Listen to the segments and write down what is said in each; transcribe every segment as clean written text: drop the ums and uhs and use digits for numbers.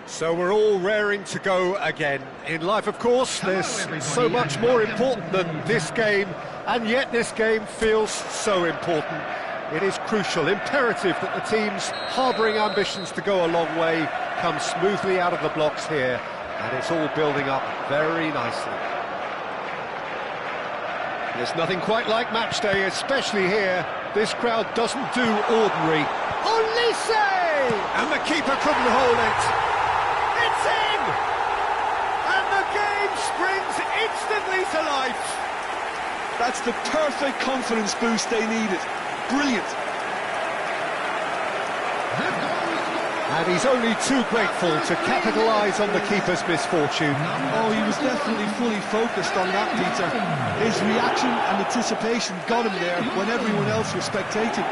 So we're all raring to go again. In life, of course, there's so much more important than this game, and yet this game feels so important. It is crucial, imperative that the teams harbouring ambitions to go a long way come smoothly out of the blocks here, and it's all building up very nicely. There's nothing quite like match day, especially here. This crowd doesn't do ordinary. Olise! And the keeper couldn't hold it. It's in! And the game springs instantly to life. That's the perfect confidence boost they needed. Brilliant. And he's only too grateful to capitalise on the keeper's misfortune. Oh, he was definitely fully focused on that, Peter. His reaction and anticipation got him there when everyone else was spectating.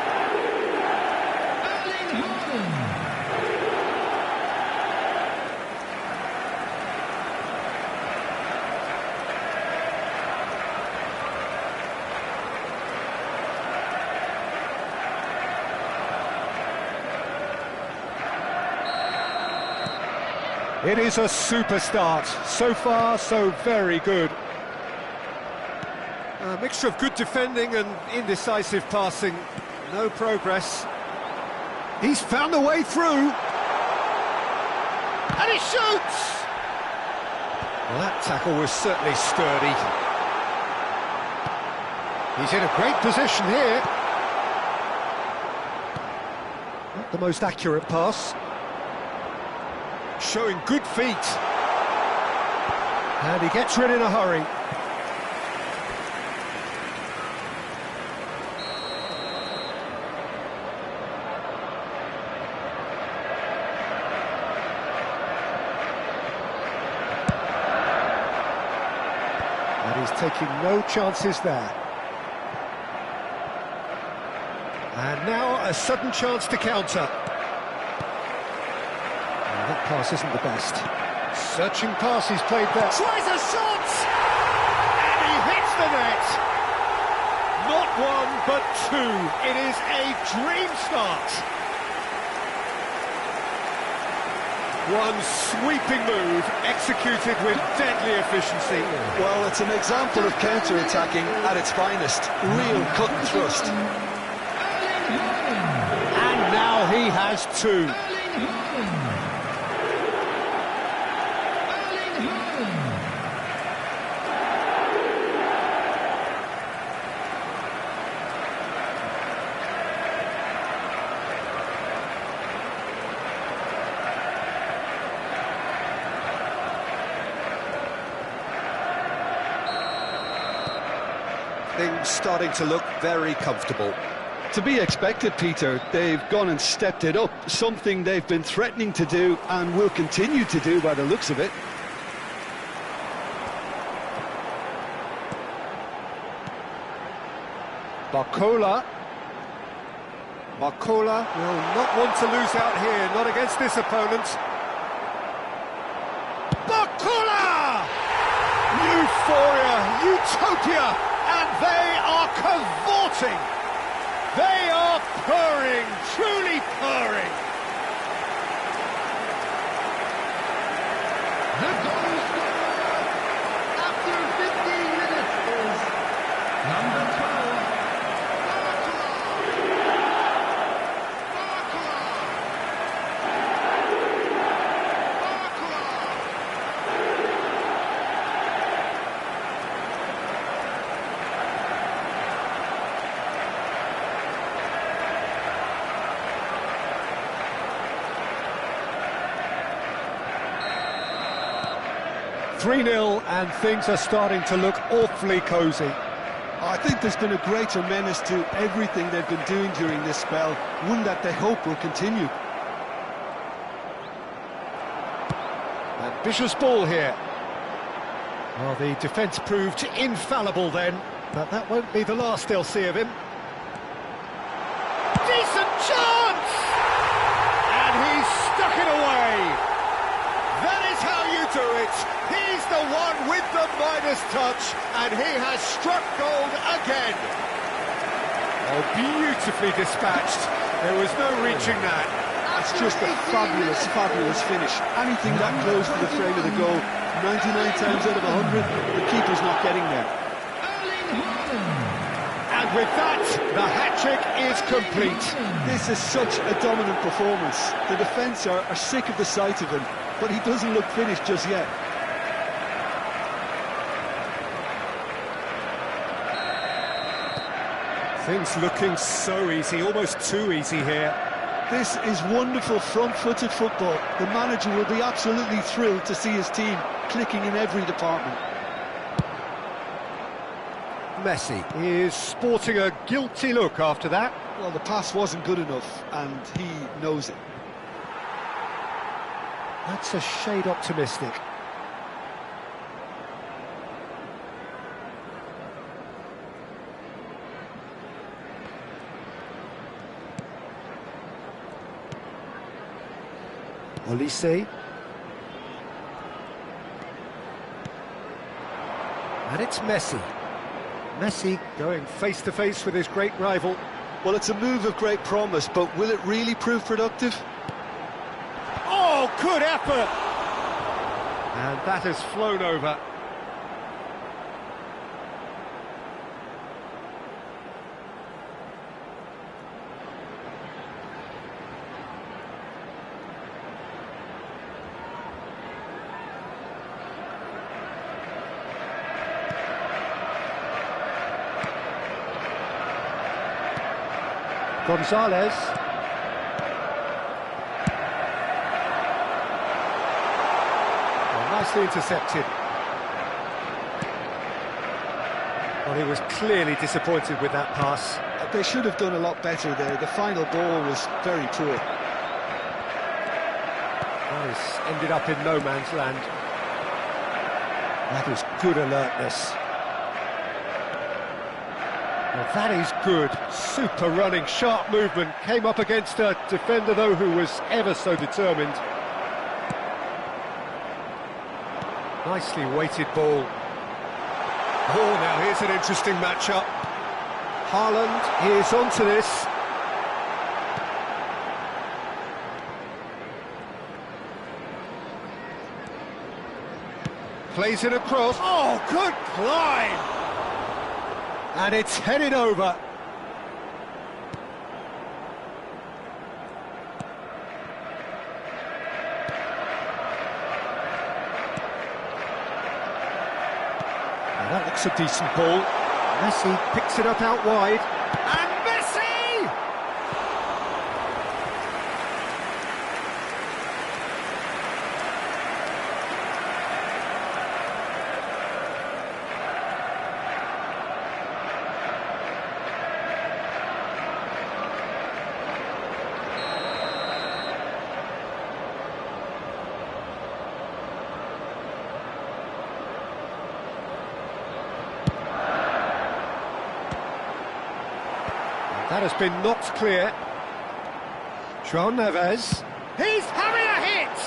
It is a super start. So far, so very good. A mixture of good defending and indecisive passing. No progress. He's found a way through. And he shoots! Well, that tackle was certainly sturdy. He's in a great position here. Not the most accurate pass. Showing good feet. And he gets rid in a hurry. And he's taking no chances there. And now a sudden chance to counter. That pass isn't the best. Searching pass he's played there. Tries a shot! And he hits the net! Not one, but two. It is a dream start. One sweeping move, executed with deadly efficiency. Well, it's an example of counter-attacking at its finest. Real cut and thrust. And now he has two. Things starting to look very comfortable. To be expected, Peter. They've gone and stepped it up, something they've been threatening to do and will continue to do by the looks of it. Barcola will not want to lose out here, not against this opponent. Barcola! Euphoria, utopia! And they are cavorting. They are purring, truly purring. The goal scorer after 15 minutes is number 12. Barcola. 3-0 and things are starting to look awfully cosy. I think there's been a greater menace to everything they've been doing during this spell, one that they hope will continue. Ambitious ball here. Well, the defence proved infallible then, but that won't be the last they'll see of him. Decent chance! And he's stuck it away. That is how you do it. He's the one with the Midas touch, and he has struck gold again. Oh, beautifully dispatched. There was no reaching that. That's just a fabulous, fabulous finish. Anything that close to the frame of the goal, 99 times out of 100, the keeper's not getting there. And with that, the hat-trick is complete. This is such a dominant performance. The defence are sick of the sight of him, but he doesn't look finished just yet. Things looking so easy, almost too easy here. This is wonderful front-footed football. The manager will be absolutely thrilled to see his team clicking in every department. Messi is sporting a guilty look after that. Well, the pass wasn't good enough, and he knows it. That's a shade optimistic. Olise. And it's Messi. Messi going face-to-face with his great rival. Well, it's a move of great promise, but will it really prove productive? Oh, good effort! And that has flown over. Gonzalez. Well, nicely intercepted. Well, he was clearly disappointed with that pass. They should have done a lot better there. The final ball was very poor. That has ended up in no man's land. That is good alertness. Well, that is good. Super running, sharp movement. Came up against a defender, though, who was ever so determined. Nicely weighted ball. Oh, now here's an interesting matchup. Haaland is onto this. Plays it across. Oh, good climb! And it's headed over. Now that looks a decent ball. Messi picks it up out wide. And Messi! That has been knocked clear. João Neves. He's having a hit!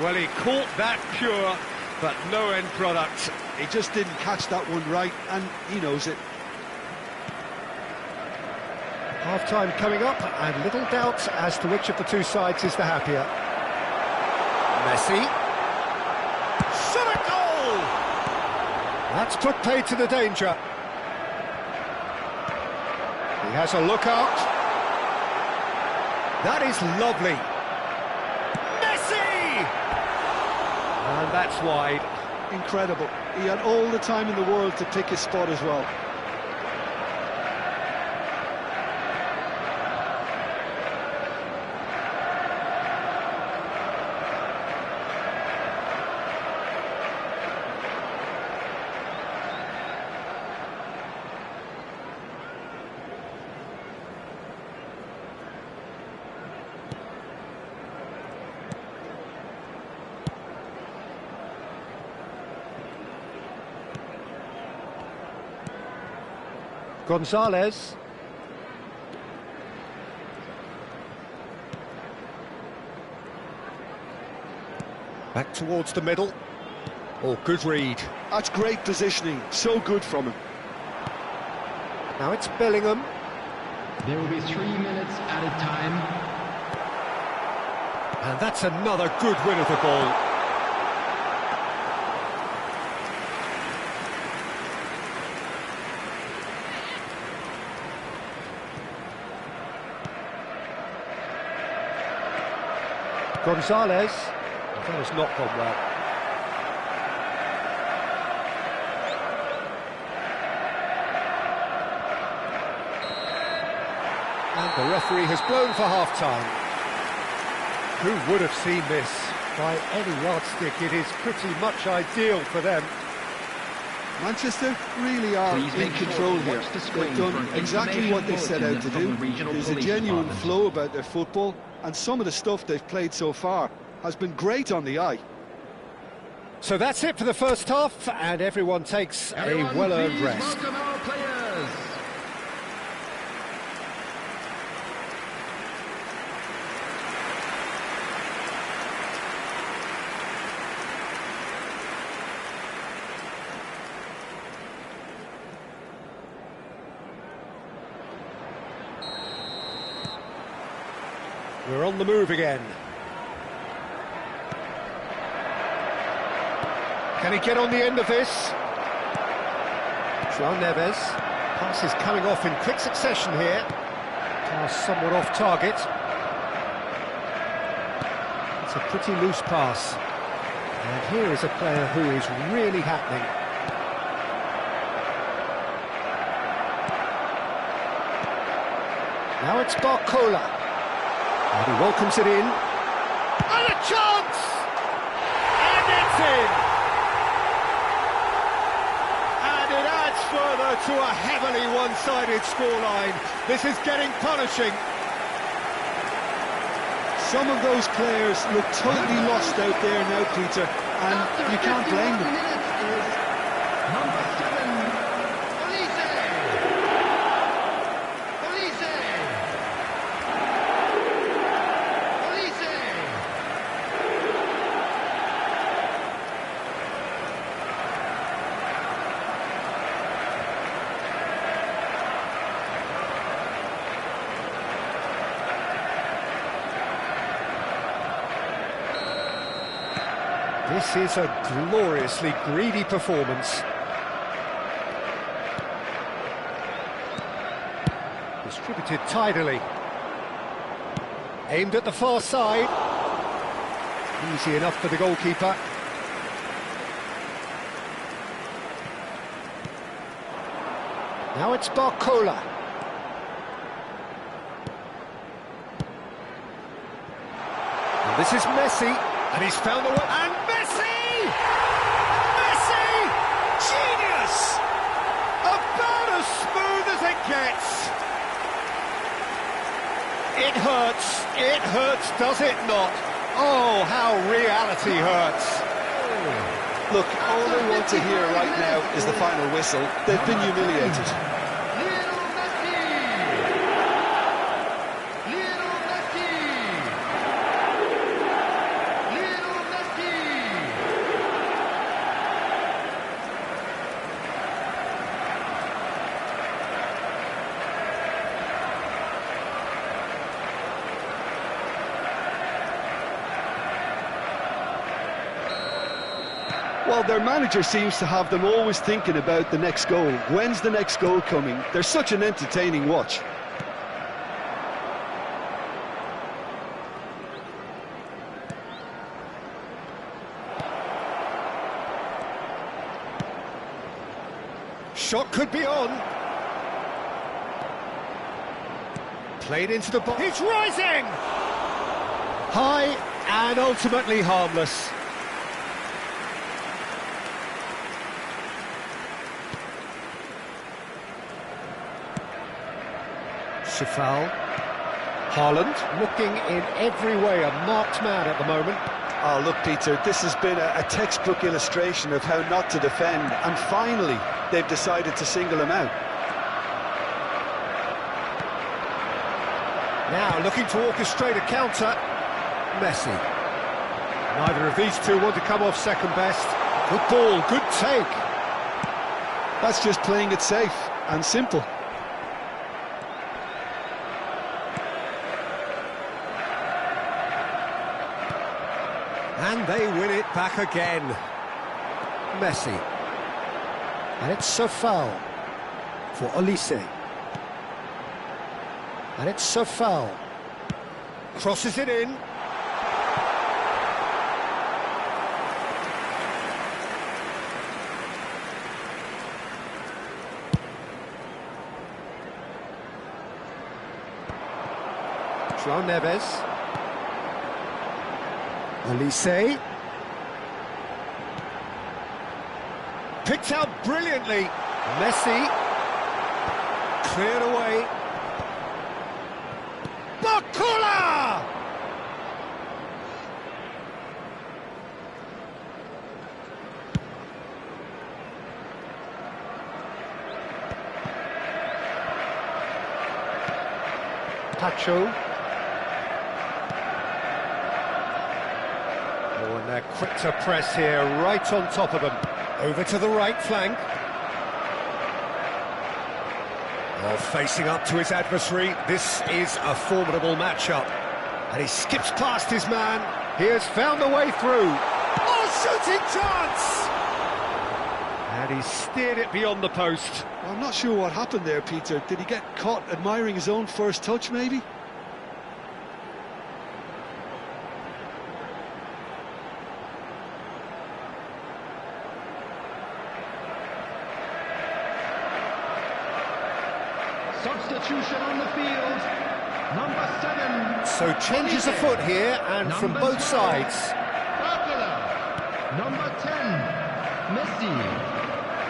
Well, he caught that pure, but no end product. He just didn't catch that one right, and he knows it. Half-time coming up, and little doubt as to which of the two sides is the happier. Messi. Shot a goal! That's put paid to the danger. He has a look out. That is lovely. Messi! And that's wide. Incredible. He had all the time in the world to pick his spot as well. Gonzalez. Back towards the middle. Oh, good read. That's great positioning. So good from him. Now it's Bellingham. There will be 3 minutes added time. And that's another good win of the ball. Gonzalez. That has not gone well. And the referee has blown for half-time. Who would have seen this? By any yardstick, it is pretty much ideal for them. Manchester really are in control here. They've done exactly what they set out to do. There's a genuine flow about their football, and some of the stuff they've played so far has been great on the eye. So that's it for the first half, and everyone takes a well-earned rest. Welcome our players. We're on the move again. Can he get on the end of this? João Neves. Pass is coming off in quick succession here. Pass somewhat off target. It's a pretty loose pass. And here is a player who is really happening. Now it's Barcola. And he welcomes it in. And a chance! And it's in! And it adds further to a heavily one-sided scoreline. This is getting punishing. Some of those players look totally lost out there now, Peter, and you can't blame them. Number 7, This is a gloriously greedy performance. Distributed tidily. Aimed at the far side. Easy enough for the goalkeeper. Now it's Barcola. And this is Messi. And he's found a way. And Messi! Messi! Genius! About as smooth as it gets. It hurts, does it not? Oh, how reality hurts. Look, all they want to hear right now is the final whistle. They've been humiliated. Well, their manager seems to have them always thinking about the next goal. When's the next goal coming? They're such an entertaining watch. Shot could be on. Played into the box. He's rising! High and ultimately harmless. Foul. Haaland looking in every way a marked man at the moment. Oh, look, Peter, this has been a textbook illustration of how not to defend, and finally they've decided to single him out. Now looking to orchestrate a counter. Messi. Neither of these two want to come off second best. Good ball, good take. That's just playing it safe and simple. And they win it back again. Messi. And it's a foul for Olise. And it's a foul. Crosses it in. João Neves. Olise. Picked out brilliantly. Messi. Cleared away. Bakula! Pacho. Oh, and they're quick to press here, right on top of them. Over to the right flank. Oh, facing up to his adversary. This is a formidable matchup. And he skips past his man. He has found a way through. Oh, shooting chance! And he steered it beyond the post. Well, I'm not sure what happened there, Peter. Did he get caught admiring his own first touch, maybe? Substitution on the field. Number 7. So changes afoot here, and from both sides. Bakula. Number 10. Messi.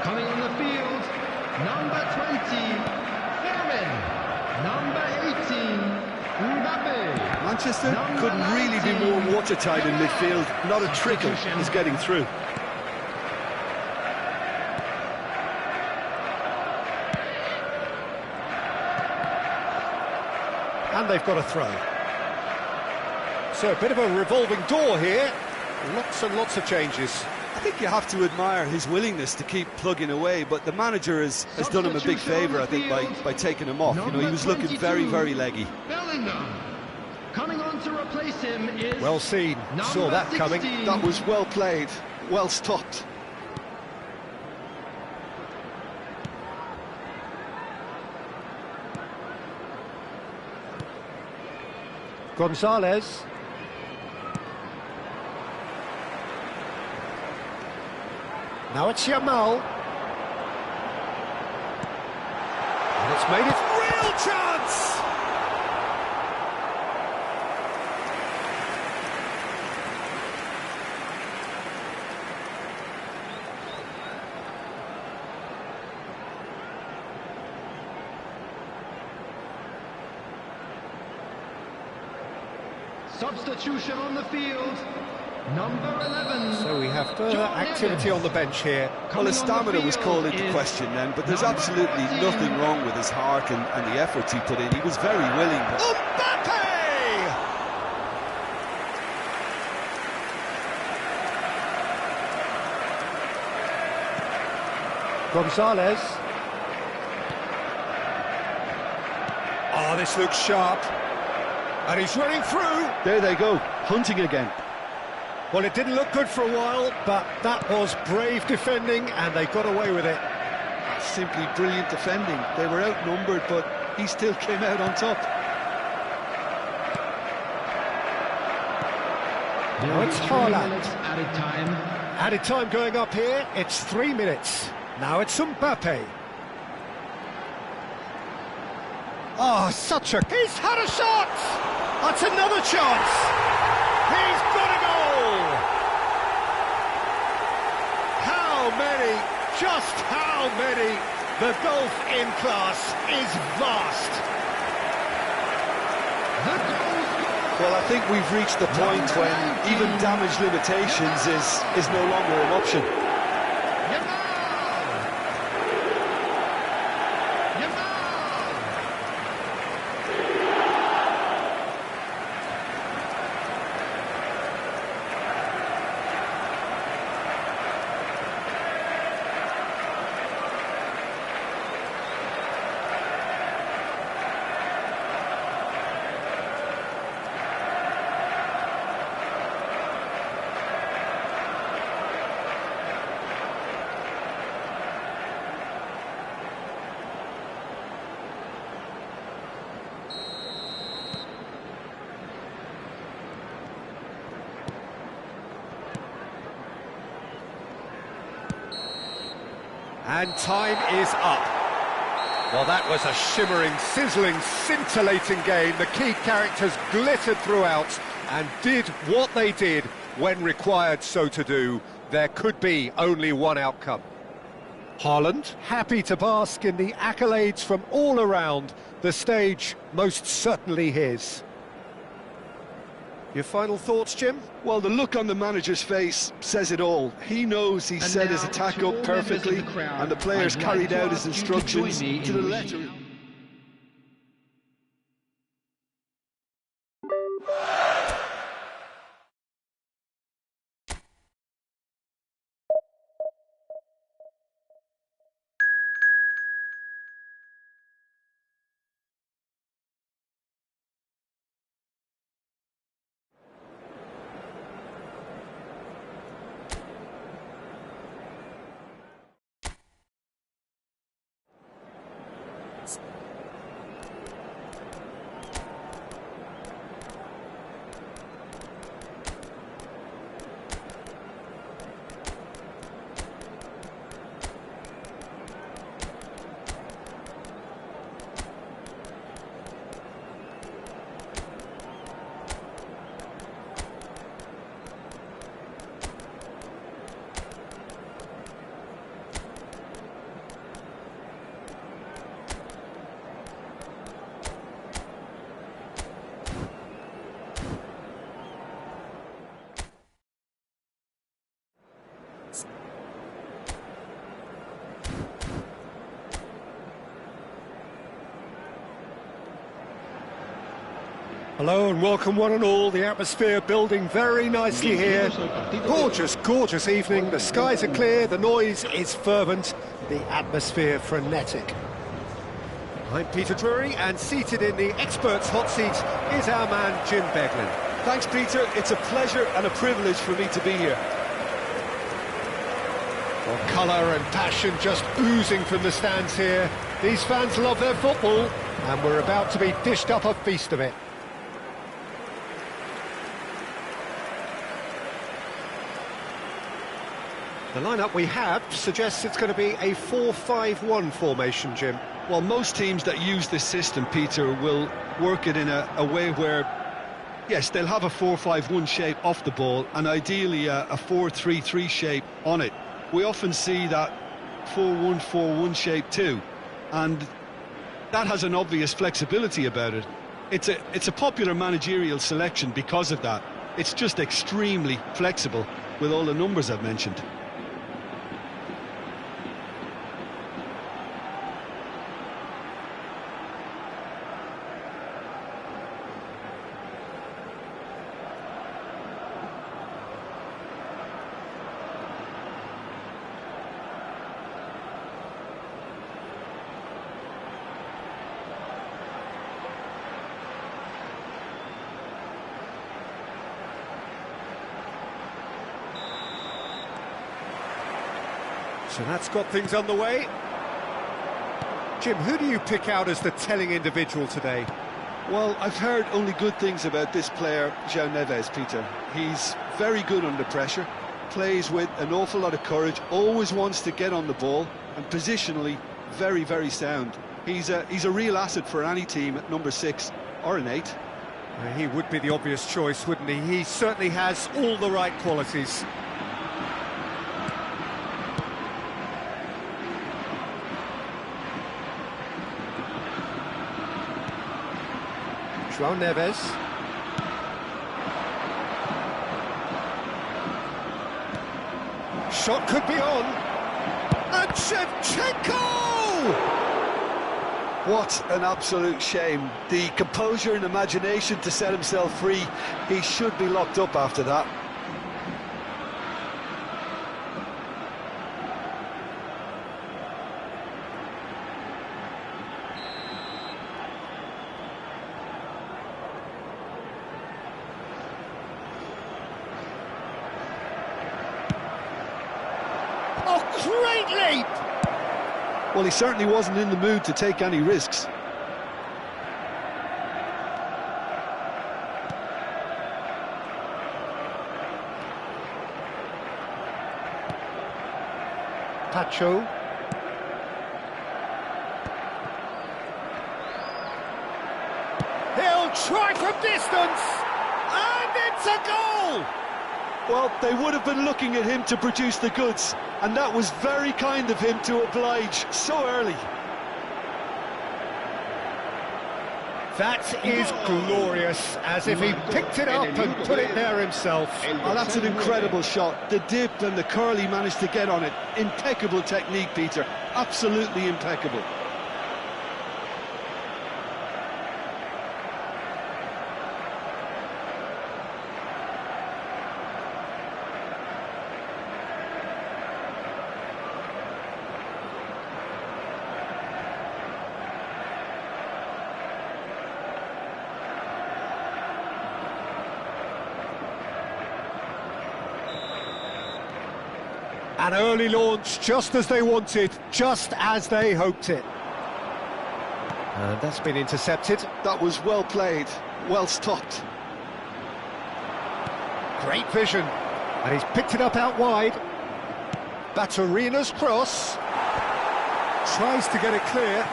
Coming on the field. Number 20. Firmin. Number 18. Mbappe. Manchester Number couldn't really be 19. more watertight in midfield. Not a trickle is getting through. And they've got a throw. So a bit of a revolving door here. Lots and lots of changes. I think you have to admire his willingness to keep plugging away, but the manager has done him a big favour, I think, by taking him off. You know, he was looking very, very leggy. Bellingham. Coming on to replace him is Well seen. Saw that coming. 16. That was well played, well stopped. Gonzalez. Now it's Yamal. And it's made its real chance! Substitution on the field. Number 11. So we have further activity on the bench here. Well, his stamina was called into question then, but there's absolutely nothing wrong with his heart and the efforts he put in. He was very willing. Mbappe! Gonzalez. Oh, this looks sharp. And he's running through. There they go, hunting again. Well, it didn't look good for a while, but that was brave defending, and they got away with it. Simply brilliant defending. They were outnumbered, but he still came out on top. Now it's Haaland. Added time. Added time going up here, it's 3 minutes. Now it's Mbappe. Oh, such a... He's had a shot! That's another chance! He's got a goal! How many? Just how many? The gulf in class is vast. Well, I think we've reached the point when even damage limitations is no longer an option. And time is up. Well, that was a shimmering, sizzling, scintillating game. The key characters glittered throughout and did what they did when required so to do. There could be only one outcome. Haaland, happy to bask in the accolades from all around. The stage most certainly his. Your final thoughts, Jim? Well, the look on the manager's face says it all. He knows he set his attack up perfectly, and the players carried out his instructions to the letter. Hello and welcome one and all. The atmosphere building very nicely here. Gorgeous, gorgeous evening. The skies are clear, the noise is fervent, the atmosphere frenetic. I'm Peter Drury, and seated in the experts' hot seat is our man Jim Beglin. Thanks, Peter. It's a pleasure and a privilege for me to be here. Well, colour and passion just oozing from the stands here. These fans love their football, and we're about to be dished up a feast of it. The lineup we have suggests it's going to be a 4-5-1 formation, Jim. Well, most teams that use this system, Peter, will work it in a way where, yes, they'll have a 4-5-1 shape off the ball and ideally a 4-3-3 shape on it. We often see that 4-1-4-1 shape too, and that has an obvious flexibility about it. It's a popular managerial selection because of that. It's just extremely flexible with all the numbers I've mentioned. So that's got things underway. Jim, who do you pick out as the telling individual today? Well, I've heard only good things about this player, João Neves, Peter. He's very good under pressure, plays with an awful lot of courage, always wants to get on the ball, and positionally, very, very sound. He's a real asset for any team at number 6 or an 8. He would be the obvious choice, wouldn't he? He certainly has all the right qualities. João Neves. Shot could be on. And Shevchenko! What an absolute shame. The composure and imagination to set himself free. He should be locked up after that. Oh, great leap! Well, he certainly wasn't in the mood to take any risks. Pacho. They'll try from distance, and it's a goal! Well, they would have been looking at him to produce the goods, and that was very kind of him to oblige so early. That is glorious, as if he picked it up and put it there himself. Oh, that's an incredible shot. The dip and the curl he managed to get on it. Impeccable technique, Peter. Absolutely impeccable. An early launch, just as they wanted, just as they hoped it. And that's been intercepted. That was well played, well stopped. Great vision. And he's picked it up out wide. Baturina's cross. Tries to get it clear.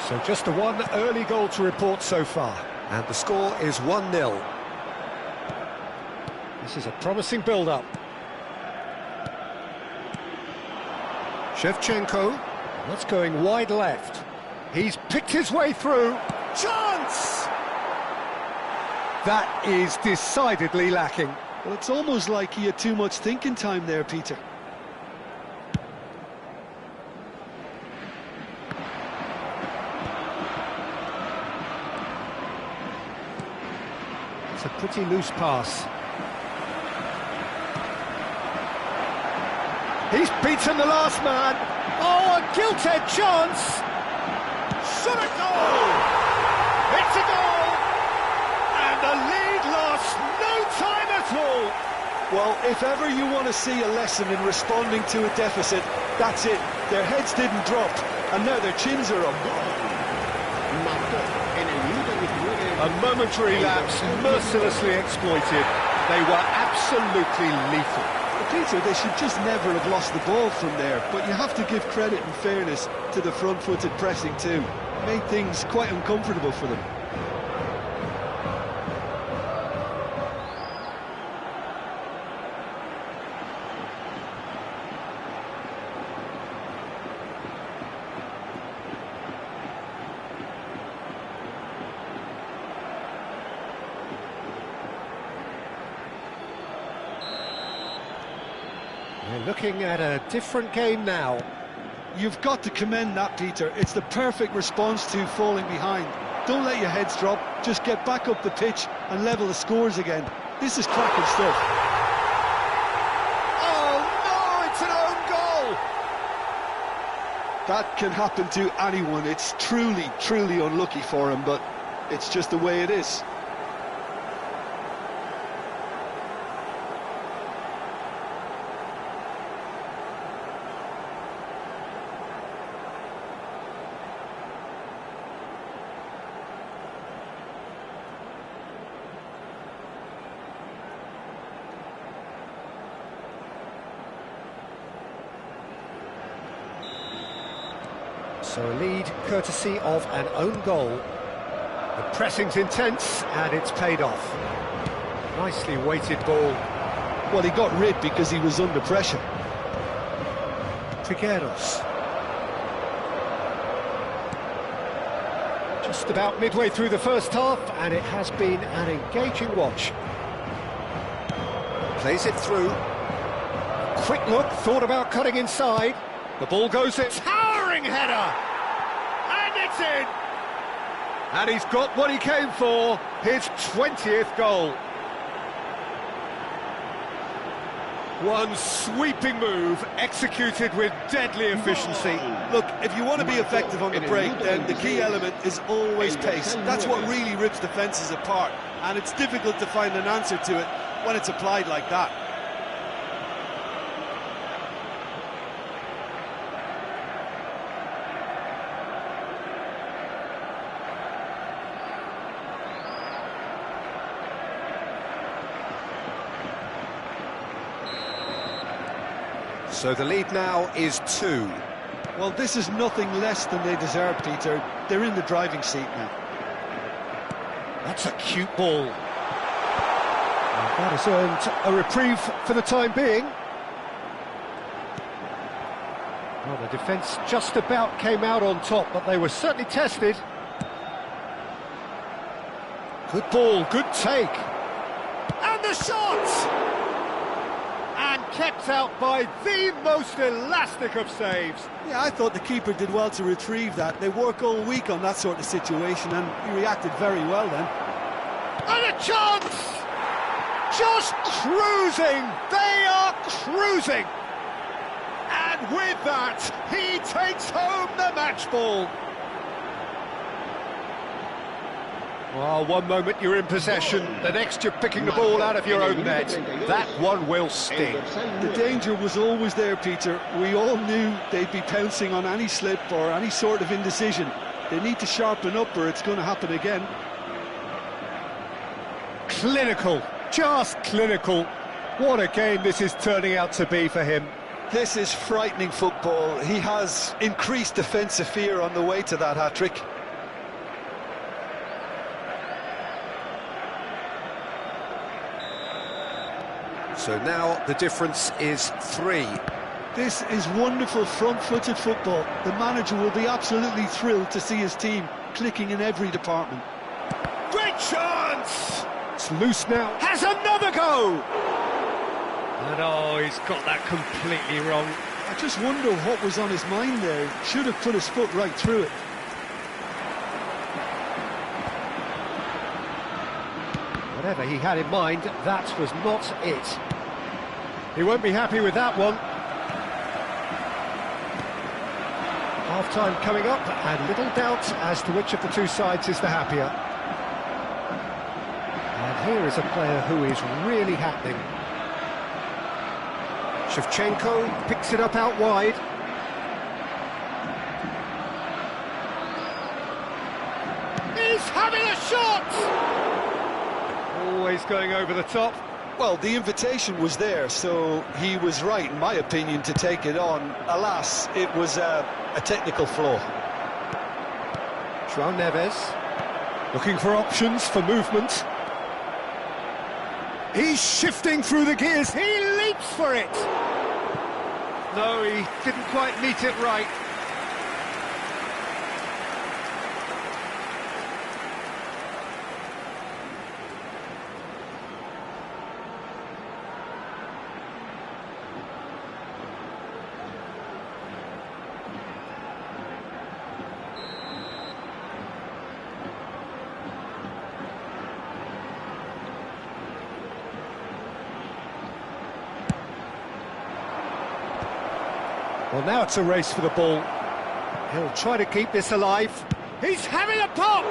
So just the one early goal to report so far. And the score is 1-0. This is a promising build-up. Shevchenko, that's going wide left. He's picked his way through. Chance! That is decidedly lacking. Well, it's almost like he had too much thinking time there, Peter. It's a pretty loose pass. He's beaten the last man. Oh, a gilt-edged chance. Shot a goal. It's a goal. And the lead lost no time at all. Well, if ever you want to see a lesson in responding to a deficit, that's it. Their heads didn't drop, and now their chins are up. A momentary lapse, mercilessly exploited. They were absolutely lethal. Peter, they should just never have lost the ball from there, but you have to give credit and fairness to the front-footed pressing too. It made things quite uncomfortable for them. We're looking at a different game now. You've got to commend that, Peter. It's the perfect response to falling behind. Don't let your heads drop, just get back up the pitch and level the scores again. This is cracking stuff. Oh no, it's an own goal! That can happen to anyone. It's truly, truly unlucky for him, but it's just the way it is. So a lead courtesy of an own goal. The pressing's intense and it's paid off. Nicely weighted ball. Well, he got rid because he was under pressure. Trigueros. Just about midway through the first half, and it has been an engaging watch. Plays it through. Quick look, thought about cutting inside. The ball goes in. Towering header! And it's in! And he's got what he came for, his 20th goal. One sweeping move, executed with deadly efficiency. Look, if you want to be effective on the break, then the key element is always pace. That's what really rips defences apart, and it's difficult to find an answer to it when it's applied like that. So the lead now is 2. Well, this is nothing less than they deserve, Peter. They're in the driving seat now. That's a cute ball. That has earned a reprieve for the time being. Well, the defence just about came out on top, but they were certainly tested. Good ball, good take. And the shot! And kept out by the most elastic of saves. Yeah, I thought the keeper did well to retrieve that. They work all week on that sort of situation, and he reacted very well then. And a chance! Just cruising! They are cruising! And with that, he takes home the match ball. Well, one moment you're in possession, the next you're picking the ball out of your own net. That one will sting. The danger was always there, Peter. We all knew they'd be pouncing on any slip or any sort of indecision. They need to sharpen up or it's going to happen again. Clinical, just clinical. What a game this is turning out to be for him. This is frightening football. He has increased defensive fear on the way to that hat-trick. So now the difference is 3. This is wonderful front-footed football. The manager will be absolutely thrilled to see his team clicking in every department. Great chance! It's loose now. Has another go! And oh, he's got that completely wrong. I just wonder what was on his mind there. Should have put his foot right through it. Whatever he had in mind, that was not it. He won't be happy with that one. Half-time coming up, and little doubt as to which of the two sides is the happier. And here is a player who is really happening. Shevchenko picks it up out wide. He's having a shot! Always going over the top. Well, the invitation was there, so he was right, in my opinion, to take it on. Alas, it was a technical flaw. João Neves, looking for options for movement. He's shifting through the gears, he leaps for it! No, he didn't quite meet it right. Well, now it's a race for the ball. He'll try to keep this alive. He's having a pop!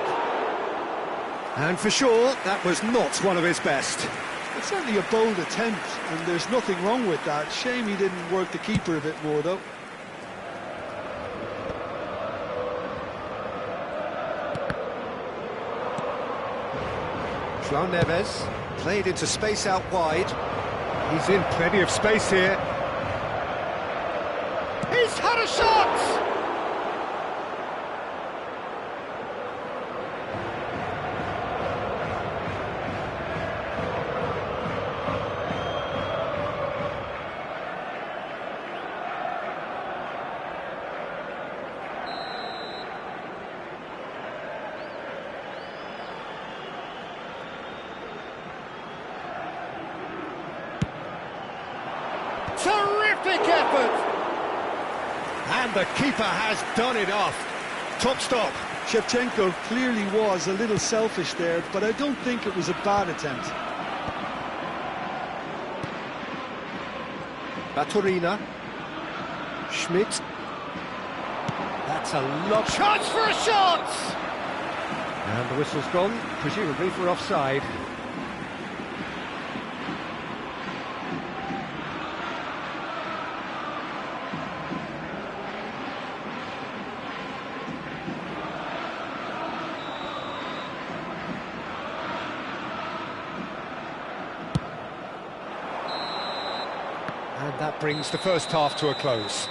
And for sure, that was not one of his best. It's certainly a bold attempt, and there's nothing wrong with that. Shame he didn't work the keeper a bit more, though. João Neves, played into space out wide. He's in plenty of space here. He's had a shot! Terrific effort! And the keeper has done enough. Top stop. Shevchenko clearly was a little selfish there, but I don't think it was a bad attempt. Baturina. Schmidt. That's a lob. Chance for a shot! And the whistle's gone, presumably for offside. And that brings the first half to a close.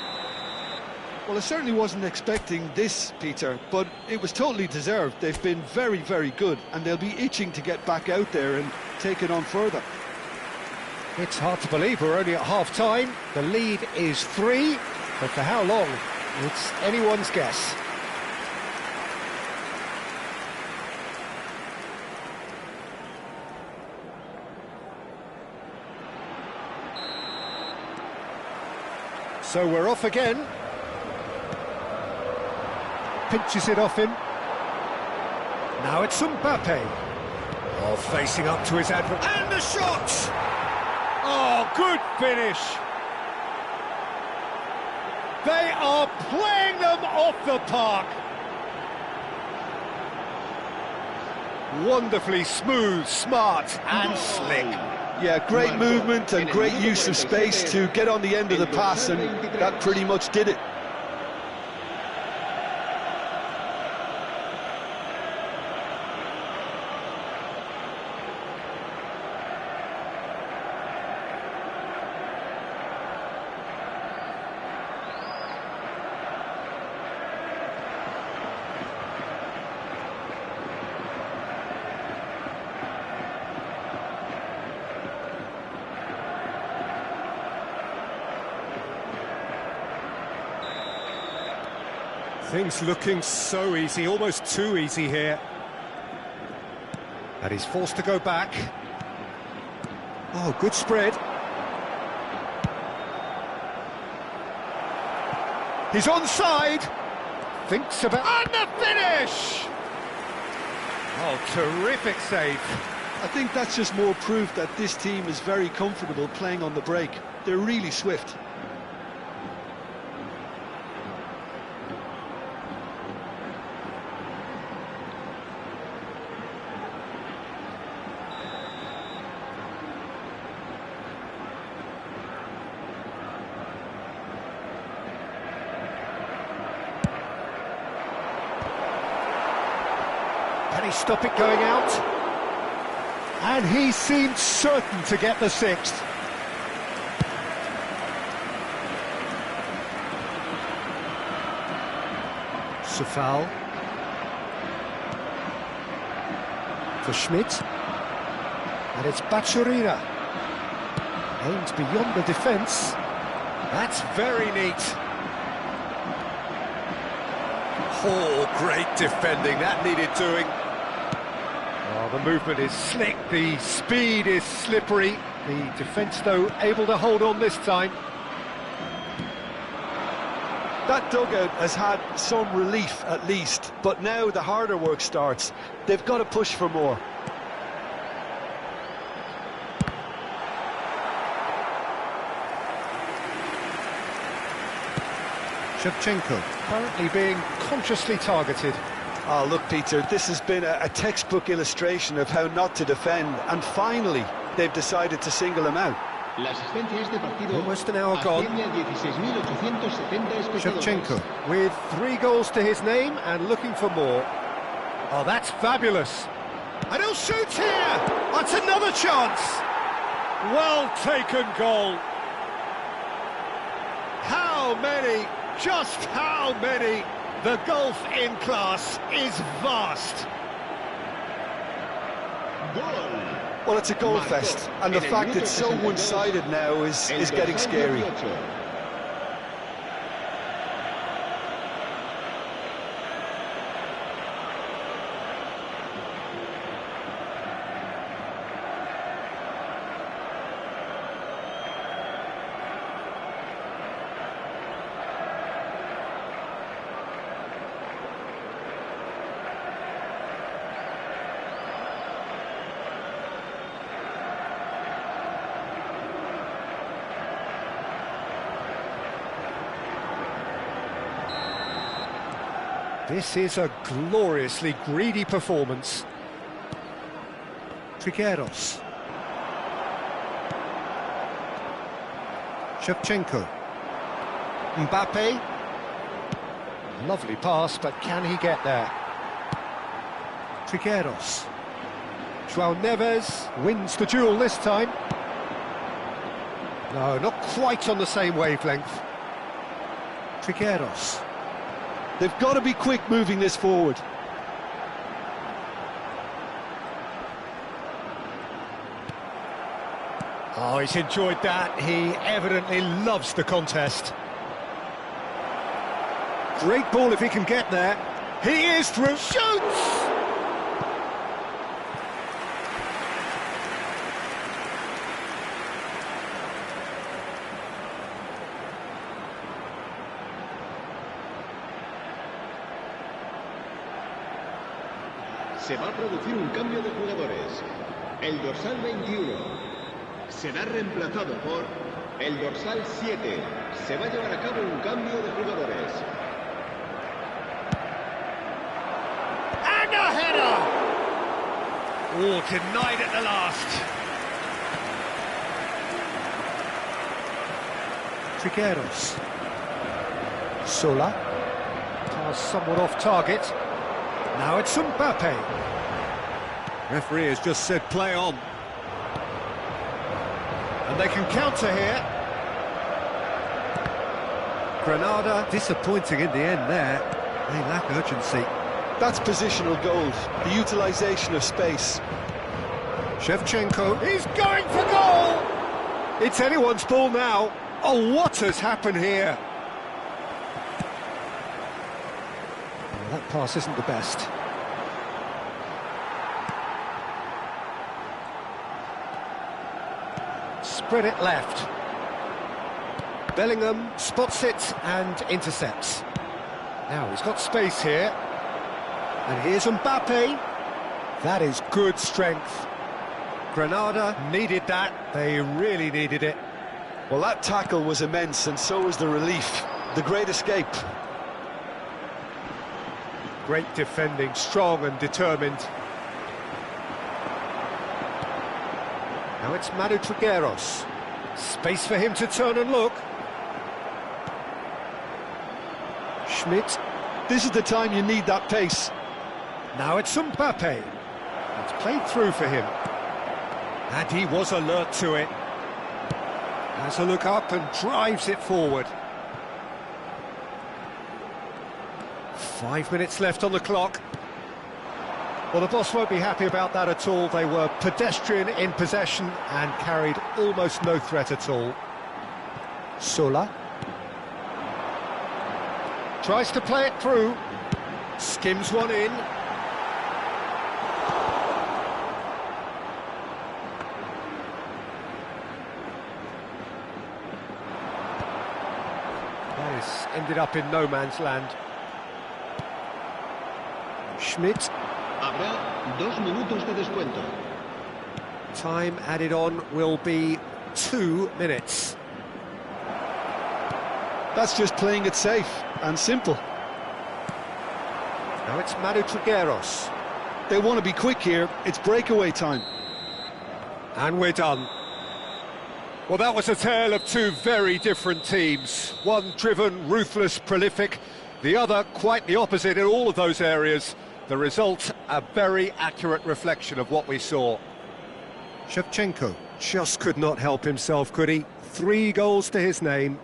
Well, I certainly wasn't expecting this, Peter, but it was totally deserved. They've been very, very good, and they'll be itching to get back out there and take it on further. It's hard to believe we're only at half-time. The lead is 3, but for how long? It's anyone's guess. So we're off again. Pinches it off him. Now it's Mbappe. Oh, facing up to his adversary. And the shot! Oh, good finish. They are playing them off the park. Wonderfully smooth, smart and slick. Yeah, great movement and great use of space to get on the end of the pass, and that pretty much did it. Things looking so easy, almost too easy here. And he's forced to go back. Oh, good spread. He's onside. Thinks about... And the finish! Oh, terrific save. I think that's just more proof that this team is very comfortable playing on the break. They're really swift. Can he stop it going out? And he seemed certain to get the 6th. Safal. For Schmidt. And it's Bacciarina. Aims beyond the defence. That's very neat. Oh, great defending. That needed doing. Oh, the movement is slick, the speed is slippery. The defence, though, able to hold on this time. That dugout has had some relief, at least, but now the harder work starts. They've got to push for more. Shevchenko currently being consciously targeted. Oh, look, Peter, this has been a textbook illustration of how not to defend, and finally they've decided to single him out. Almost an hour gone. Shevchenko with 3 goals to his name and looking for more. Oh, that's fabulous. And he'll shoot here. That's another chance. Well taken goal. How many? Just how many? The gulf in class is vast. Well, it's a goal fest, and the fact it's so one-sided now is getting scary. This is a gloriously greedy performance. Trigueros. Shevchenko. Mbappe. Lovely pass, but can he get there? Trigueros. João Neves wins the duel this time. No, not quite on the same wavelength. Trigueros. They've got to be quick moving this forward. Oh, he's enjoyed that. He evidently loves the contest. Great ball if he can get there. He is through. Shoots! Se va a producir un cambio de jugadores. El dorsal 21 será reemplazado por el dorsal 7. Se va a llevar a cabo un cambio de jugadores. And a header! Oh, denied at the last. Trigueros. Sola. Pass somewhat off target. Now it's Mbappe. Referee has just said play on. And they can counter here. Granada disappointing in the end there. They lack urgency. That's positional goals, the utilisation of space. Shevchenko is going for goal! It's anyone's ball now. Oh, what has happened here? Well, that pass isn't the best. Spread it left. Bellingham spots it and intercepts. Now he's got space here. And here's Mbappe. That is good strength. Granada needed that. They really needed it. Well, that tackle was immense, and so was the relief. The great escape. Great defending, strong and determined. Now it's Manu Trigueros. Space for him to turn and look. Schmidt. This is the time you need that pace. Now it's Mbappe. It's played through for him. And he was alert to it. Has a look up and drives it forward. 5 minutes left on the clock. Well, the boss won't be happy about that at all. They were pedestrian in possession and carried almost no threat at all. Sola. Tries to play it through. Skims one in. That has ended up in no man's land. Schmidt. Habrá 2 minutos de descuento. Time added on will be 2 minutes. That's just playing it safe and simple. Now it's Manu Trigueros. They want to be quick here. It's breakaway time. And we're done. Well, that was a tale of two very different teams. One driven, ruthless, prolific. The other quite the opposite in all of those areas. The result, a very accurate reflection of what we saw. Shevchenko just could not help himself, could he? 3 goals to his name.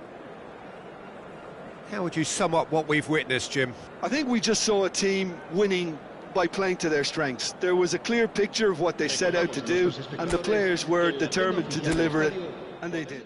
How would you sum up what we've witnessed, Jim? I think we just saw a team winning by playing to their strengths. There was a clear picture of what they set out to do, and the players were determined to deliver it, and they did.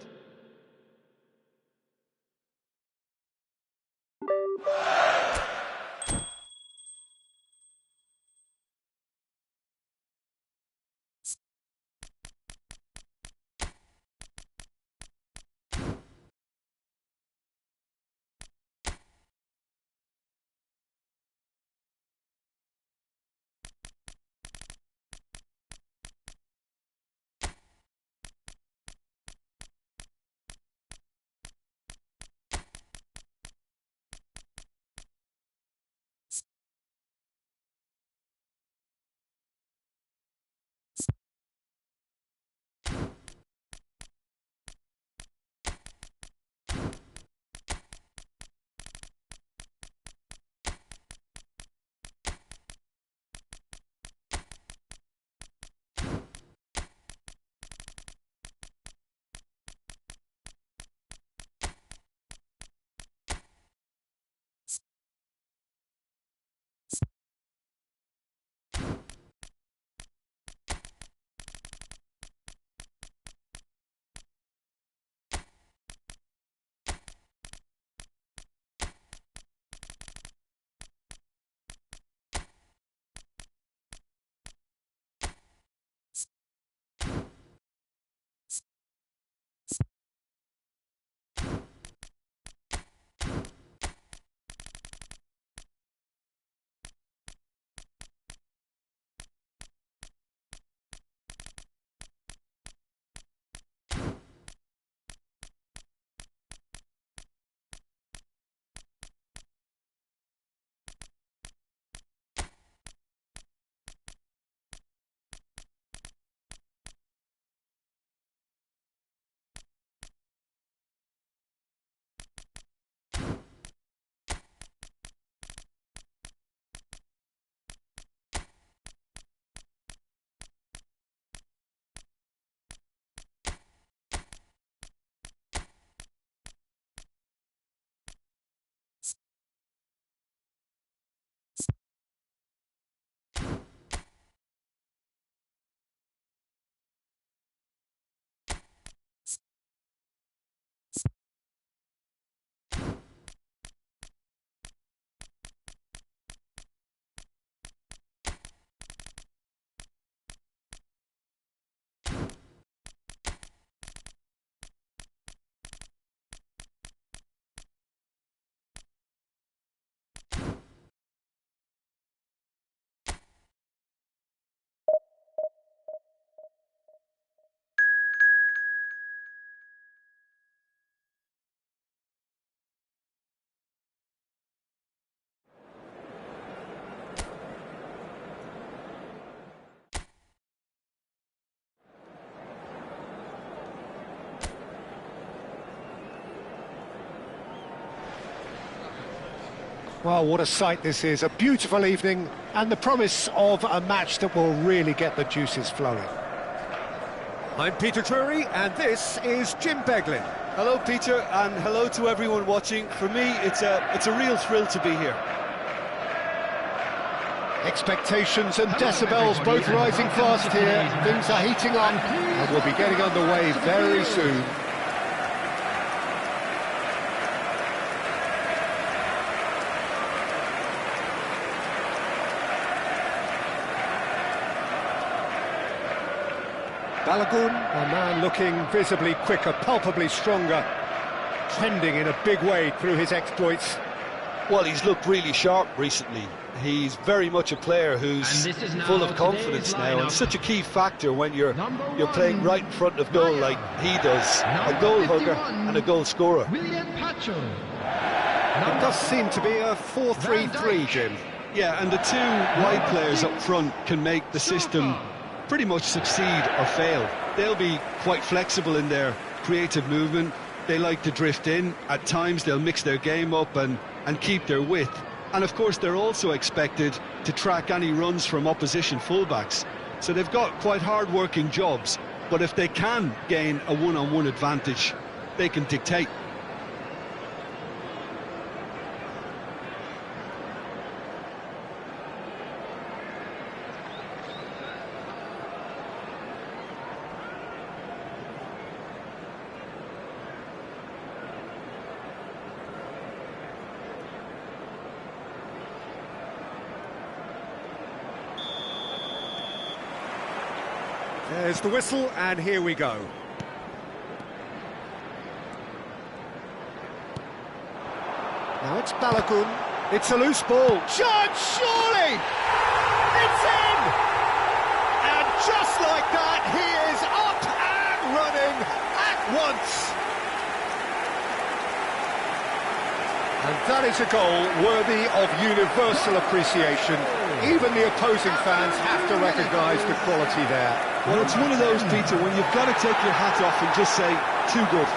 Well, what a sight this is, a beautiful evening and the promise of a match that will really get the juices flowing. I'm Peter Drury and this is Jim Beglin. Hello Peter, and hello to everyone watching. For me, it's a real thrill to be here. Expectations and decibels both rising fast here. Things are heating up and we'll be getting underway very soon. Balogun, a man looking visibly quicker, palpably stronger, trending in a big way through his exploits. Well, he's looked really sharp recently. He's very much a player who's full of confidence now, and such a key factor when you're playing right in front of goal like he does. A goal hugger and a goal scorer. It does seem to be a 4-3-3, Jim. Yeah, and the two wide players up front can make the system pretty much succeed or fail. They'll be quite flexible in their creative movement. They like to drift in. At times they'll mix their game up and keep their width. And of course they're also expected to track any runs from opposition fullbacks. So they've got quite hard-working jobs, but if they can gain a one-on-one advantage, they can dictate. There's the whistle, and here we go. Now it's Balogun. It's a loose ball. Chance, surely! It's in! And just like that, he is up and running at once. And that is a goal worthy of universal appreciation. Even the opposing fans have to recognise the quality there. Well, it's one of those, Peter, when you've got to take your hat off and just say, too good.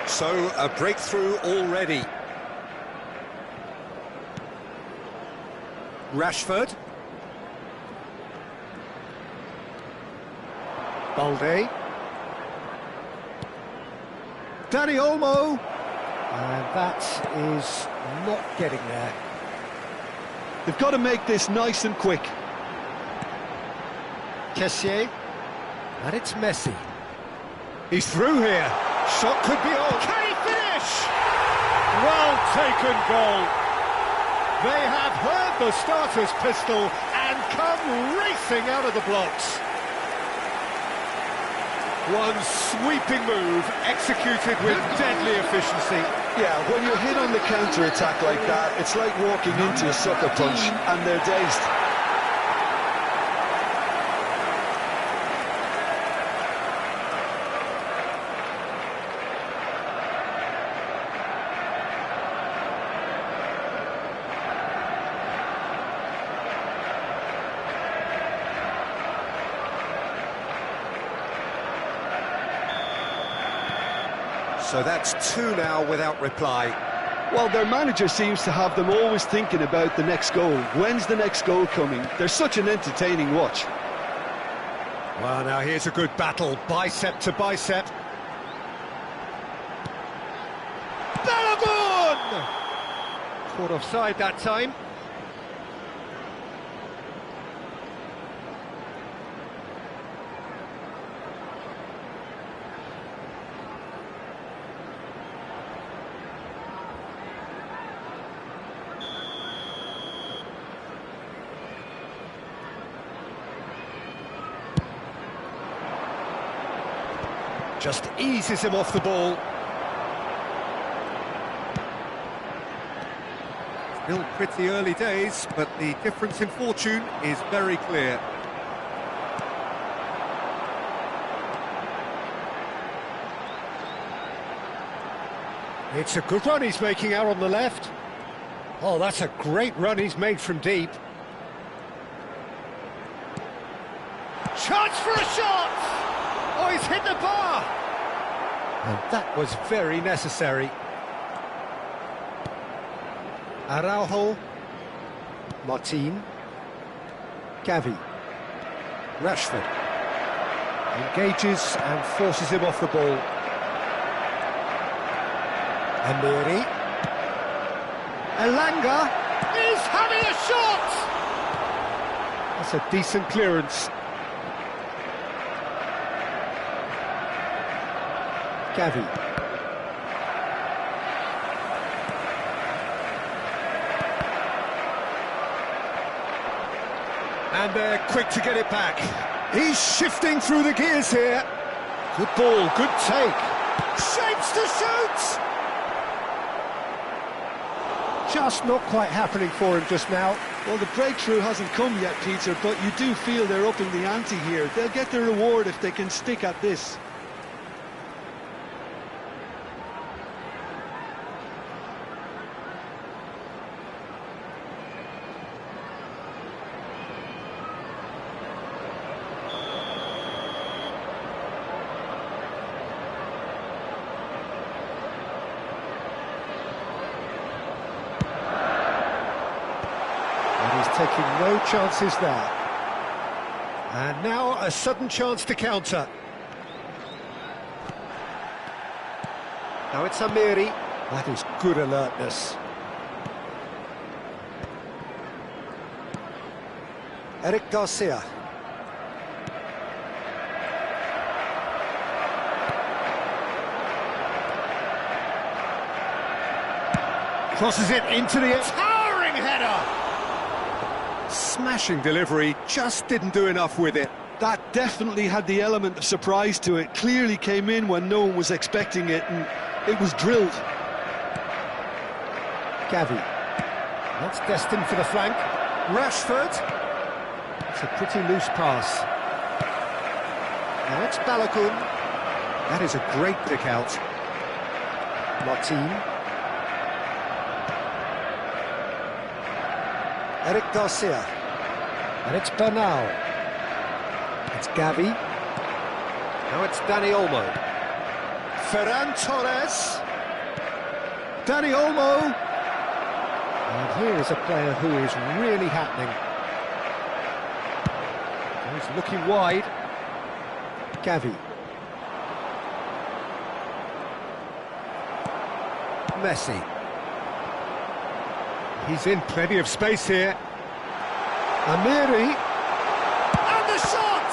So, a breakthrough already. Rashford. Balde. Danny Olmo. And that is not getting there. They've got to make this nice and quick. Kessié. And it's Messi. He's through here. Shot could be on. Can he finish? Well taken goal. They have heard the starter's pistol and come racing out of the blocks. One sweeping move executed with deadly efficiency. Yeah, when you're hit on the counter-attack like that, it's like walking into a sucker punch and they're dazed. So that's two now without reply. Well, their manager seems to have them always thinking about the next goal. When's the next goal coming? They're such an entertaining watch. Well, now here's a good battle, bicep to bicep. Balogun! Caught offside that time. Just eases him off the ball. Still pretty early days, but the difference in fortune is very clear. It's a good run he's making out on the left. Oh, that's a great run he's made from deep. Chance for a shot! Oh, he's hit the bar! And that was very necessary. Araujo. Martin. Gavi. Rashford. Engages and forces him off the ball. Amiri. Elanga is having a shot! That's a decent clearance. Gavi. And they're quick to get it back. He's shifting through the gears here. Good ball, good take. Shapes to shoot! Just not quite happening for him just now. Well, the breakthrough hasn't come yet, Peter, but you do feel they're upping the ante here. They'll get their reward if they can stick at this. Taking no chances there. And now a sudden chance to counter. Now it's Amiri. That is good alertness. Eric Garcia. Crosses it into the towering header. Smashing delivery, just didn't do enough with it. That definitely had the element of surprise to it. Clearly came in when no one was expecting it, and it was drilled. Gavi. That's destined for the flank. Rashford. It's a pretty loose pass. Now it's Balogun. That is a great pick out. Martin. Eric Garcia. And it's Bernal. It's Gavi. Now it's Dani Olmo. Ferran Torres. Dani Olmo. And here is a player who is really happening. He's looking wide. Gavi. Messi. He's in plenty of space here. Amiri. And the shot!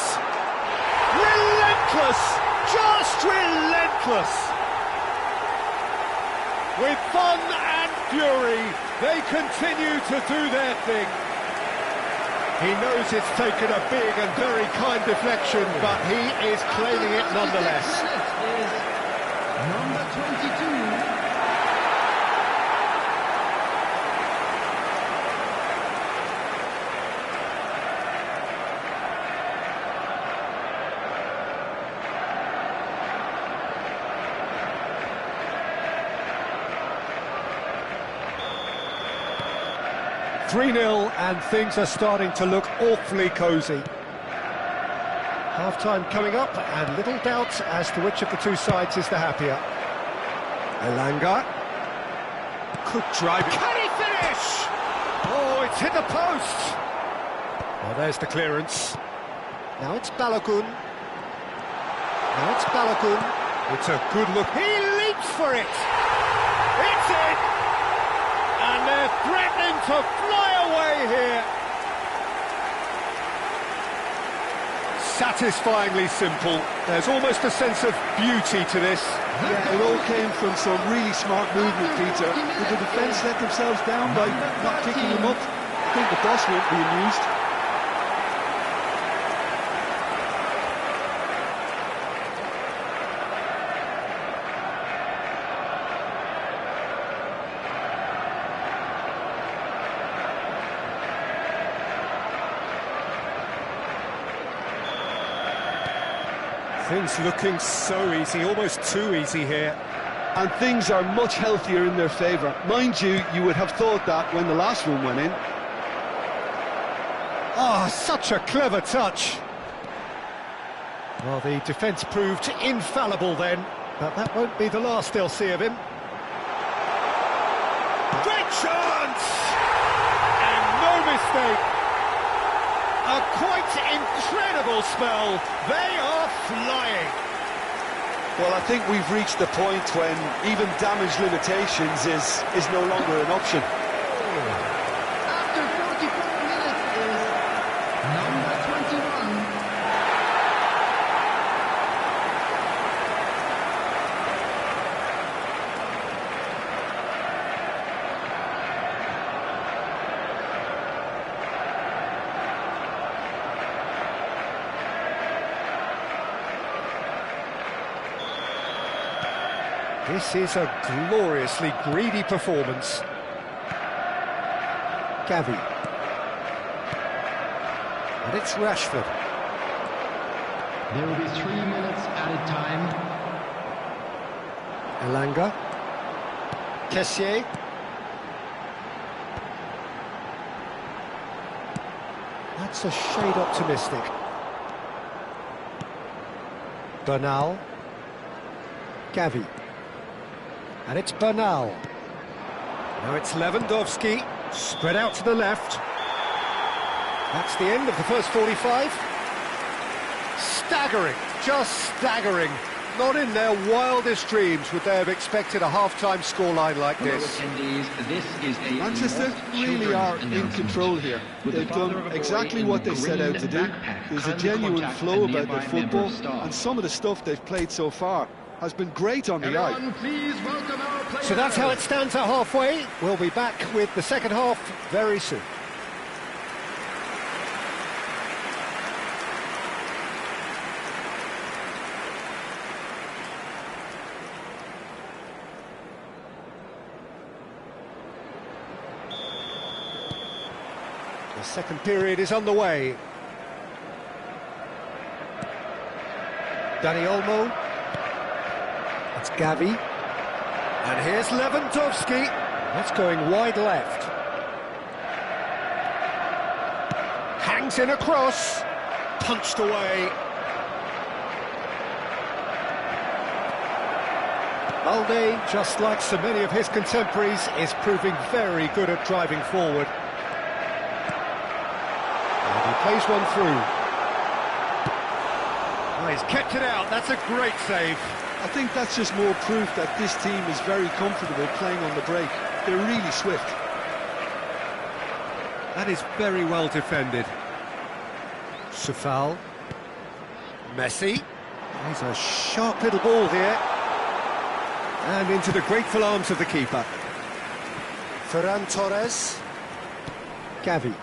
Relentless! Just relentless! With fun and fury, they continue to do their thing. He knows it's taken a big and very kind deflection, but he is claiming it nonetheless. Number 22. 3-0 and things are starting to look awfully cosy. Half-time coming up and little doubt as to which of the two sides is the happier. Elanga. Could drive it. Can he finish? Oh, it's hit the post. Well, there's the clearance. Now it's Balogun. Now it's Balogun. It's a good look. He leaps for it. It's in. And they're threatening to fly away here. Satisfyingly simple. There's almost a sense of beauty to this. Yeah, it all came from some really smart movement, Peter. Did the defence let themselves down by not picking them up? I think the boss won't be amused. Things looking so easy, almost too easy here. And things are much healthier in their favour. Mind you, you would have thought that when the last one went in. Ah, such a clever touch. Well, the defence proved infallible then, but that won't be the last they'll see of him. Great chance! And no mistake. A quite incredible spell. They are flying. Well, I think we've reached the point when even damage limitations is no longer an option. After 44 minutes is number 21. This is a gloriously greedy performance. Gavi. And it's Rashford. There will be 3 minutes added time. Elanga. Kessié. That's a shade optimistic. Bernal. Gavi. And it's Bernal. Now it's Lewandowski, spread out to the left. That's the end of the first 45. Staggering, just staggering. Not in their wildest dreams would they have expected a half-time scoreline like this. Manchester really are in control here. They've done exactly what they set out to do. There's a genuine flow about their football, and some of the stuff they've played so far has been great on the eye. Please welcome our players. So that's how it stands at halfway. We'll be back with the second half very soon. The second period is underway. Dani Olmo. It's Gavi. And here's Lewandowski. That's going wide left. Hangs in a cross. Punched away. Balde, just like so many of his contemporaries, is proving very good at driving forward. And he plays one through. Oh, he's kept it out. That's a great save. I think that's just more proof that this team is very comfortable playing on the break. They're really swift. That is very well defended. Sufal. Messi. He's a sharp little ball here. And into the grateful arms of the keeper. Ferran Torres. Gavi.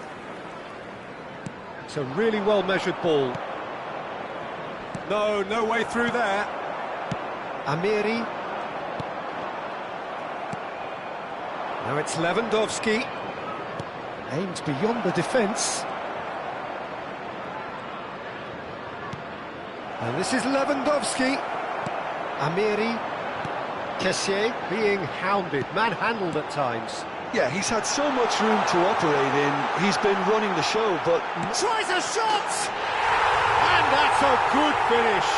It's a really well-measured ball. No way through there. Amiri. Now it's Lewandowski. Aims beyond the defence. And this is Lewandowski. Amiri. Kessié being hounded, manhandled at times. Yeah, he's had so much room to operate in. He's been running the show, but... Tries a shot! And that's a good finish.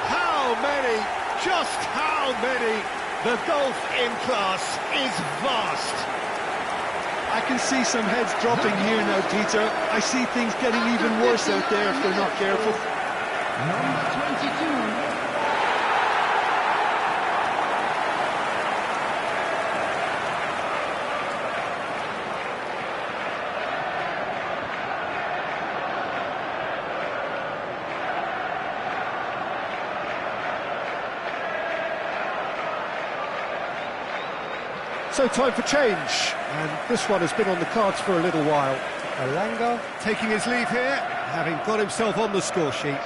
How many? Just how many? The gulf in class is vast. I can see some heads dropping here now, Peter. I see things getting even worse out there if they're not careful. Number 22. So time for change, and this one has been on the cards for a little while. Elanga taking his leave here, having got himself on the score sheet.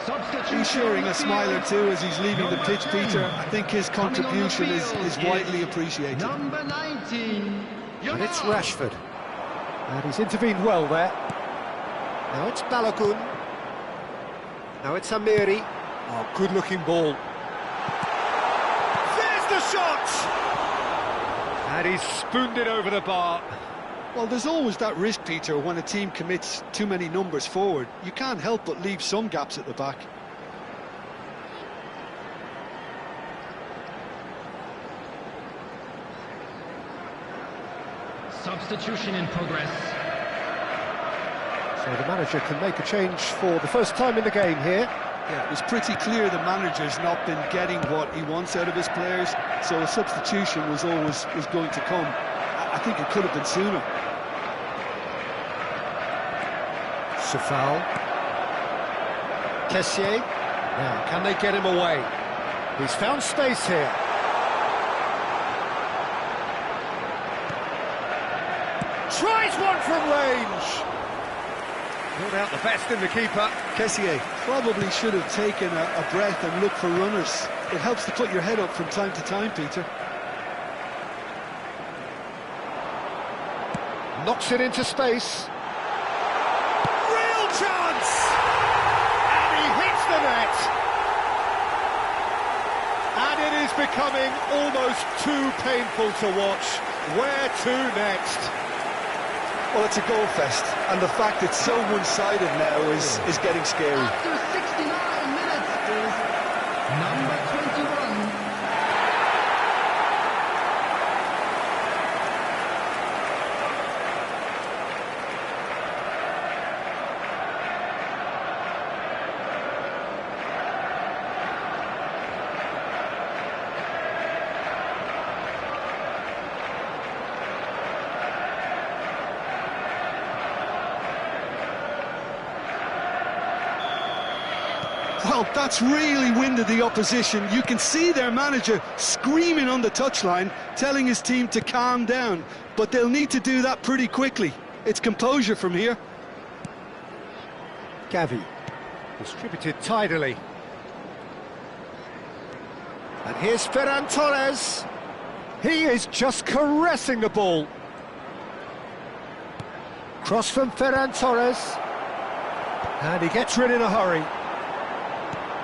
He's sharing a smile or two as he's leaving the pitch, Peter. I think his contribution is widely appreciated. Number 19. And it's Rashford. And he's intervened well there. Now it's Balogun. Now it's Amiri. Oh, good-looking ball. There's the shot! And he's spooned it over the bar. Well, there's always that risk, Peter, when a team commits too many numbers forward. You can't help but leave some gaps at the back. Substitution in progress. So the manager can make a change for the first time in the game here. Yeah, it was pretty clear the manager's not been getting what he wants out of his players, so a substitution was going to come. I think it could have been sooner. Safal. Kessié. Now, can they get him away? He's found space here. Tries one from range. Pulled out the best in the keeper. Kessié probably should have taken a breath and looked for runners. It helps to put your head up from time to time, Peter. Knocks it into space. Real chance! And he hits the net. And it is becoming almost too painful to watch. Where to next? Well, it's a goal fest, and the fact it's so one-sided now is getting scary. After 69 minutes is number 21. Well, that's really winded the opposition. You can see their manager screaming on the touchline, telling his team to calm down. But they'll need to do that pretty quickly. It's composure from here. Gavi. Distributed tidily. And here's Ferran Torres. He is just caressing the ball. Cross from Ferran Torres. And he gets rid in a hurry.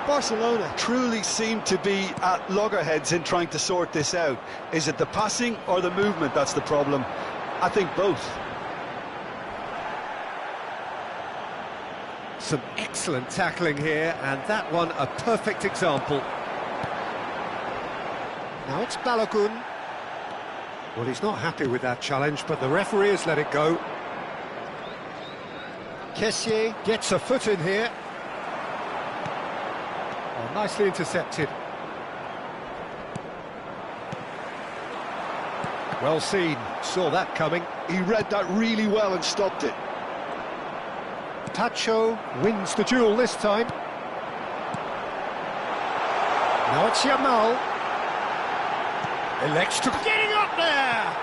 Barcelona truly seem to be at loggerheads in trying to sort this out. Is it the passing or the movement that's the problem? I think both. Some excellent tackling here, and that one a perfect example. Now it's Balogun. Well, he's not happy with that challenge, but the referee has let it go. Kessié gets a foot in here. Oh, nicely intercepted. Well seen, saw that coming. He read that really well and stopped it. Tacho wins the duel this time. Now it's Yamal. Elects to getting up there!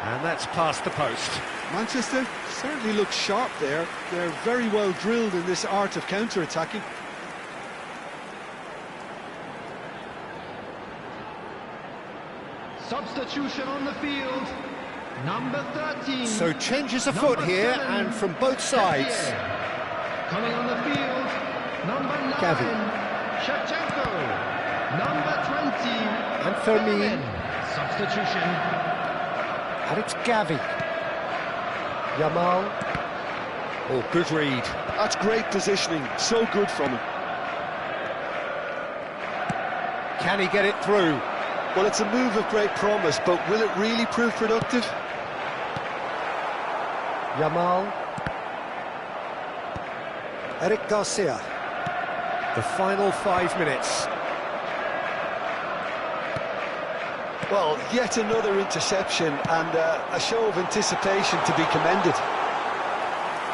And that's past the post. Manchester certainly looks sharp there. They're very well drilled in this art of counter-attacking. Substitution on the field. Number 13. So changes afoot here, 7, and from both sides. Coming on the field, number 9. Gavi. Shevchenko. Number 20. And Fermin. Substitution. And it's Gavi. Yamal. Oh, good read. That's great positioning. So good from him. Can he get it through? Well, it's a move of great promise, but will it really prove productive? Yamal. Eric Garcia. The final 5 minutes. Well, yet another interception and a show of anticipation to be commended.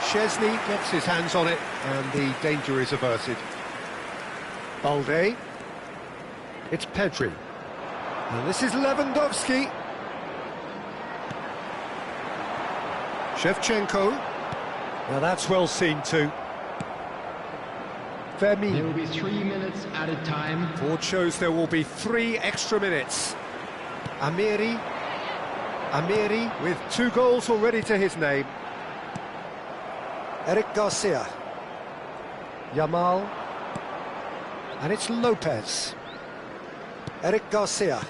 Szczesny gets his hands on it and the danger is averted. Balde. It's Pedri. And this is Lewandowski. Shevchenko. Now that's well seen too. Fermin. There will be 3 minutes added time. Board shows there will be 3 extra minutes. Amiri. Amiri with 2 goals already to his name. Eric Garcia. Yamal. And it's Lopez. Eric Garcia.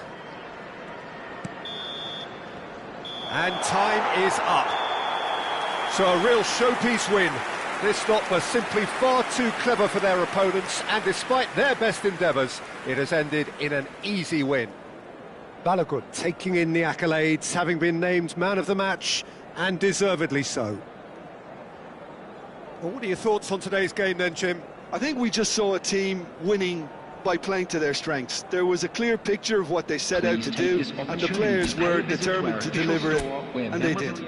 And time is up. So a real showpiece win. This stop was simply far too clever for their opponents, and despite their best endeavours, it has ended in an easy win. Balogun taking in the accolades, having been named man of the match, and deservedly so. Well, what are your thoughts on today's game then, Jim? I think we just saw a team winning by playing to their strengths. There was a clear picture of what they set out to do, and the players were determined to deliver it, and they did.